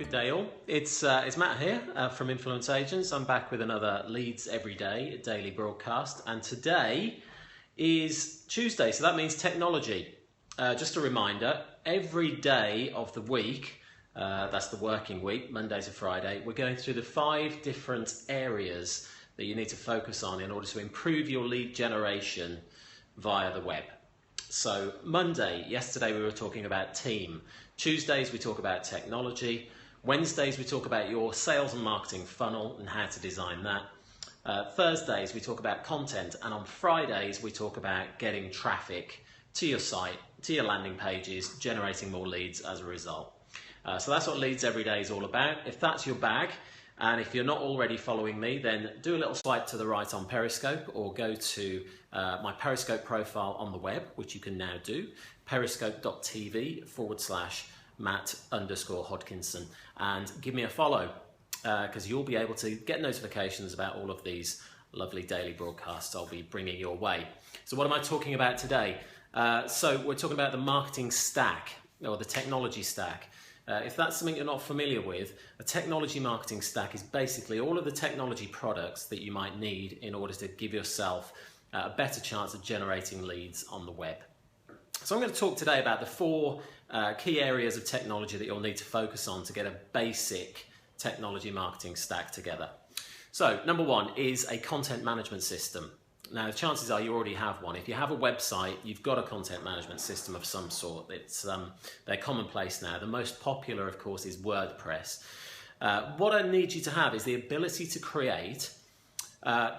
Good day all. It's Matt here from Influence Agents. I'm back with another Leads Every Day daily broadcast, and today is Tuesday, so that means technology. Just a reminder, every day of the week, that's the working week, Monday to Friday, we're going through the 5 different areas that you need to focus on in order to improve your lead generation via the web. So Monday, yesterday we were talking about team. Tuesdays we talk about technology. Wednesdays we talk about your sales and marketing funnel and how to design that. Thursdays we talk about content, and on Fridays we talk about getting traffic to your site, to your landing pages, generating more leads as a result. So that's what Leads Every Day is all about. If that's your bag, and if you're not already following me, then do a little swipe to the right on Periscope, or go to my Periscope profile on the web, which you can now do, periscope.tv/Matt_Hodkinson, and give me a follow, because you'll be able to get notifications about all of these lovely daily broadcasts I'll be bringing your way. So what am I talking about today? So we're talking about the marketing stack, or the technology stack. If that's something you're not familiar with, a technology marketing stack is basically all of the technology products that you might need in order to give yourself a better chance of generating leads on the web. So I'm going to talk today about the 4 key areas of technology that you'll need to focus on to get a basic technology marketing stack together. So number 1 is a content management system. Now, the chances are you already have one. If you have a website, you've got a content management system of some sort. They're commonplace now. The most popular, of course, is WordPress. What I need you to have is the ability to create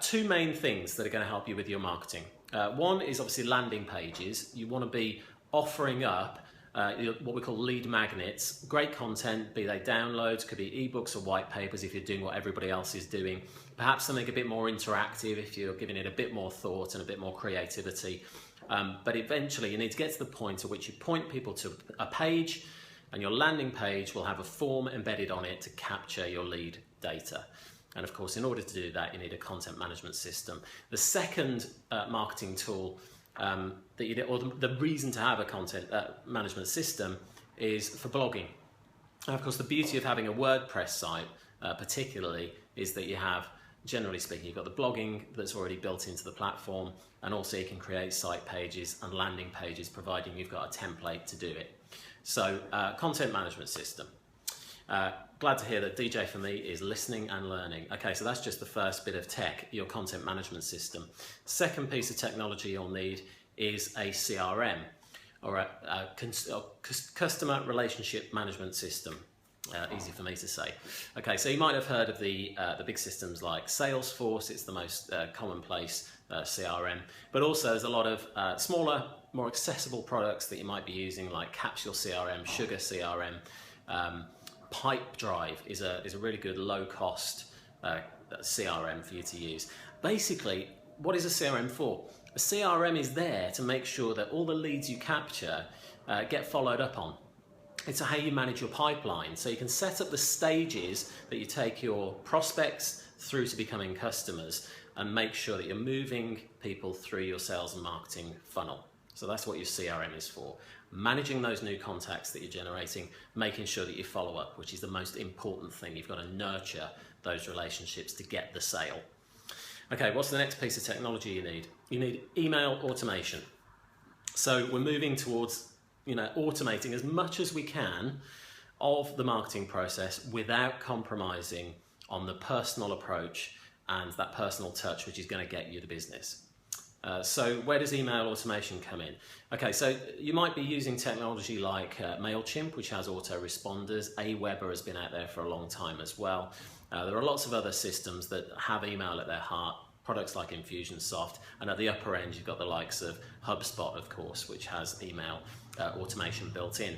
2 main things that are going to help you with your marketing. One is obviously landing pages. You want to be offering up what we call lead magnets, great content, be they downloads, could be ebooks or white papers if you're doing what everybody else is doing, perhaps something a bit more interactive if you're giving it a bit more thought and a bit more creativity. But eventually you need to get to the point at which you point people to a page, and your landing page will have a form embedded on it to capture your lead data. And of course, in order to do that, you need a content management system. The second marketing tool the reason to have a content management system is for blogging. And of course, the beauty of having a WordPress site particularly is that you have, generally speaking, you've got the blogging that's already built into the platform, and also you can create site pages and landing pages providing you've got a template to do it. So content management system. Glad to hear that DJ for me is listening and learning. Okay, so that's just the first bit of tech, your content management system. Second piece of technology you'll need is a CRM, or a customer relationship management system. Easy for me to say. Okay, so you might have heard of the big systems like Salesforce. It's the most commonplace CRM, but also there's a lot of smaller, more accessible products that you might be using, like Capsule CRM, Sugar CRM. Pipedrive is a really good low-cost CRM for you to use. Basically, what is a CRM for? A CRM is there to make sure that all the leads you capture get followed up on. It's how you manage your pipeline. So you can set up the stages that you take your prospects through to becoming customers, and make sure that you're moving people through your sales and marketing funnel. So that's what your CRM is for. Managing those new contacts that you're generating, making sure that you follow up, which is the most important thing. You've got to nurture those relationships to get the sale. Okay, what's the next piece of technology you need? You need email automation. So we're moving towards, automating as much as we can of the marketing process without compromising on the personal approach and that personal touch, which is going to get you the business. So where does email automation come in? Okay, so you might be using technology like MailChimp, which has autoresponders. Aweber has been out there for a long time as well. There are lots of other systems that have email at their heart, products like Infusionsoft, and at the upper end you've got the likes of HubSpot, of course, which has email automation built in.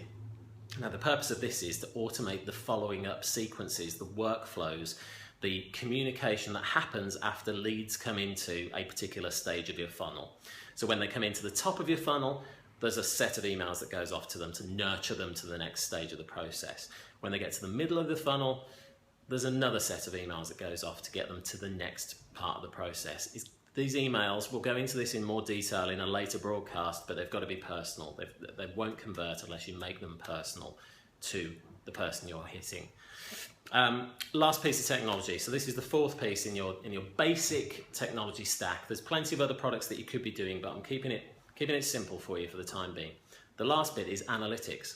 Now, the purpose of this is to automate the following up sequences, the workflows, the communication that happens after leads come into a particular stage of your funnel. So when they come into the top of your funnel, there's a set of emails that goes off to them to nurture them to the next stage of the process. When they get to the middle of the funnel, there's another set of emails that goes off to get them to the next part of the process. These emails, we'll go into this in more detail in a later broadcast, but they've got to be personal. They won't convert unless you make them personal to the person you're hitting. Last piece of technology. So this is the fourth piece in your basic technology stack. There's plenty of other products that you could be doing, but I'm keeping it simple for you for the time being. The last bit is analytics.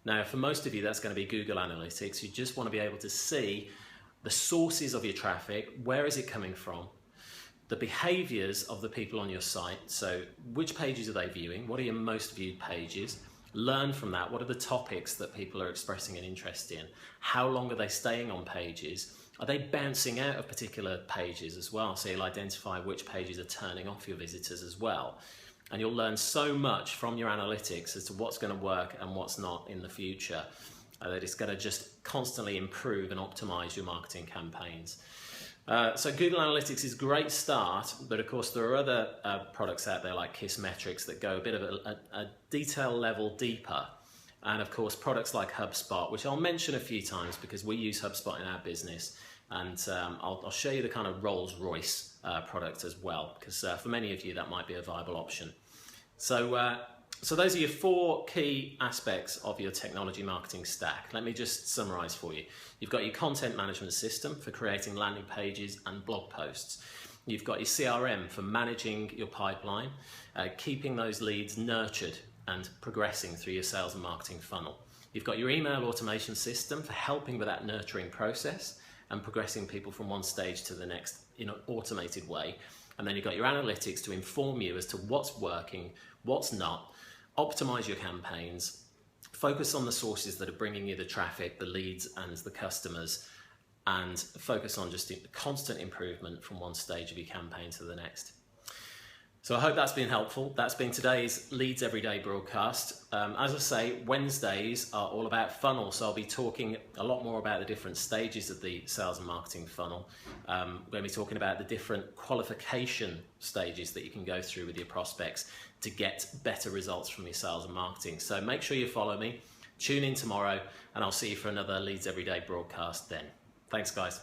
Now, for most of you, that's going to be Google Analytics. You just want to be able to see the sources of your traffic. Where is it coming from? The behaviors of the people on your site. So which pages are they viewing? What are your most viewed pages? Learn from that. What are the topics that people are expressing an interest in? How long are they staying on pages? Are they bouncing out of particular pages as well? So you'll identify which pages are turning off your visitors as well. And you'll learn so much from your analytics as to what's going to work and what's not in the future. That it's going to just constantly improve and optimize your marketing campaigns. So Google Analytics is a great start, but of course there are other products out there like Kissmetrics that go a bit of a detail level deeper. And of course products like HubSpot, which I'll mention a few times because we use HubSpot in our business. And I'll show you the kind of Rolls-Royce product as well, because for many of you that might be a viable option. So those are your four key aspects of your technology marketing stack. Let me just summarize for you. You've got your content management system for creating landing pages and blog posts. You've got your CRM for managing your pipeline, keeping those leads nurtured and progressing through your sales and marketing funnel. You've got your email automation system for helping with that nurturing process and progressing people from one stage to the next in an automated way. And then you've got your analytics to inform you as to what's working, what's not, optimize your campaigns, focus on the sources that are bringing you the traffic, the leads and the customers, and focus on just constant improvement from one stage of your campaign to the next. So I hope that's been helpful. That's been today's Leads Everyday broadcast. As I say, Wednesdays are all about funnel, so I'll be talking a lot more about the different stages of the sales and marketing funnel. We're going to be talking about the different qualification stages that you can go through with your prospects to get better results from your sales and marketing. So make sure you follow me, tune in tomorrow, and I'll see you for another Leads Everyday broadcast then. Thanks, guys.